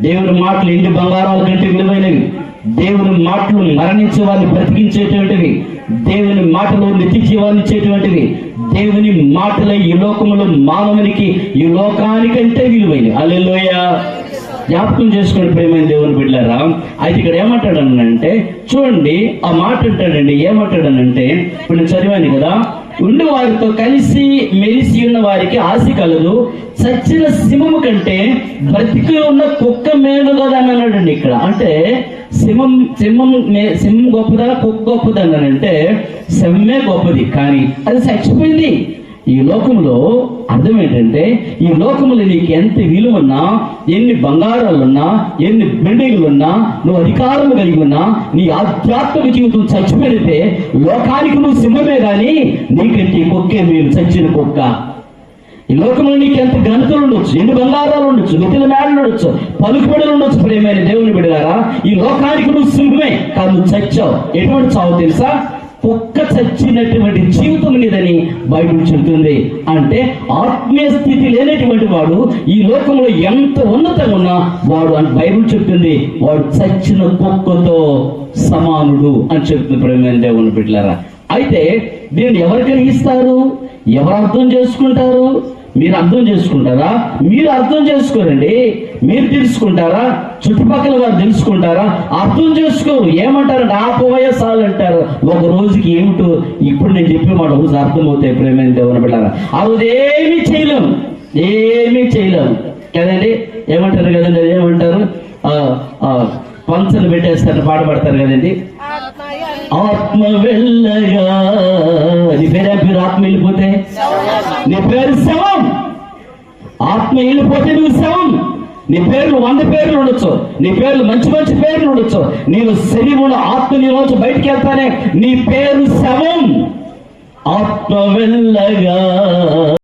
దేవుని మాటలు ఎండి బంగారాల కంటే విలువైనవి. దేవుని మాటలు మరణించే వారిని బ్రతికించేటువంటివి. దేవుని మాటలు నిత్య జీవాన్ని ఇచ్చేటువంటివి. దేవుని మాటలు ఈ లోకములో మానవునికి, ఈ లోకానికంటే విలువైనవి. హల్లెలూయా. జ్ఞాపకం చేసుకోండి ప్రేమైన దేవుని బిడ్డలారా. అయితే ఇక్కడ ఏమంటాడనంటే చూడండి, ఆ మాట అంటాడండి. ఏమంటాడనంటే ఇప్పుడు నేను చదివాను కదా, ఉండి వారితో కలిసి మెలిసి ఉన్న వారికి ఆశ కలదు, చచ్చిన సింహము కంటే బ్రతికి ఉన్న కుక్క మేలు కదా అని అన్నాడండి ఇక్కడ. అంటే సింహం గొప్పదా, కుక్క గొప్పదా అని అంటే సింహమే గొప్పది, కానీ అది చచ్చిపోయింది. ఈ లోకంలో అర్థం ఏంటంటే, ఈ లోకంలో నీకు ఎంత విలువన్నా, ఎన్ని బంగారాలున్నా, ఎన్ని బిల్డింగ్లున్నా, నువ్వు అధికారం కలిగి ఉన్నా, నీ ఆధ్యాత్మిక జీవితం చచ్చిపోయితే లోకానికి నువ్వు సింహమే కానీ నీకంటే కుక్కే మీరు చచ్చిన కుక్క. ఈ లోకంలో నీకు ఎంత ఘనతలు ఉండొచ్చు, ఎన్ని బంగారాలు ఉండొచ్చు, మితిల మేడలు ఉండొచ్చు, పలుకుబడులు ఉండొచ్చు. ప్రేమైన దేవుని బిడ్డలారా, ఈ లోకానికి నువ్వు సింహమే కానీ నువ్వు చచ్చావు. ఎటువంటి చావు తెలుసా? కుక్క చచ్చినటువంటి జీవితం లేదని బైబిల్ చెబుతుంది. అంటే ఆత్మీయ స్థితి లేనటువంటి వాడు ఈ లోకంలో ఎంత ఉన్నతంగా ఉన్నా వాడు అని బైబిల్ చెప్తుంది, వాడు చచ్చిన కుక్కతో సమానుడు అని చెప్తుంది. ప్రేమైన దేవుని బిడ్డలారా, అయితే దీన్ని ఎవరు గ్రహిస్తారు? ఎవరు అర్థం చేసుకుంటారు? మీరు అర్థం చేసుకుంటారా? మీరు అర్థం చేసుకోరండి. మీరు తెలుసుకుంటారా? చుట్టుపక్కల వారు తెలుసుకుంటారా? అర్థం చేసుకోరు. ఏమంటారంటే ఆపోయే సార్లు అంటారు. ఒక రోజుకి ఏమిటో ఇప్పుడు నేను చెప్పే మాట రోజు అర్థమవుతాయి. ప్రేమైన దేవుని బిడ్డలారా, ఆ రోజు ఏమీ చేయలేము కదండి. ఏమంటారు కదండి, ఏమంటారు? పంచలు పెట్టేస్తారు, పాట పడతారు కదండి. ఆత్మ వెళ్ళగా, నీ పేరు ఆత్మ వెళ్ళిపోతే నీ పేరు శవం. ఆత్మ వెళ్ళిపోతే నువ్వు శవం. నీ పేర్లు 100 పేర్లు ఉండొచ్చు, నీ పేర్లు మంచి మంచి పేర్లు ఉండొచ్చు, నీవు శరీరంలో ఆత్మ నీ రోజు బయటికి వెళ్తానే నీ పేరు శవం. ఆత్మ వెళ్ళగా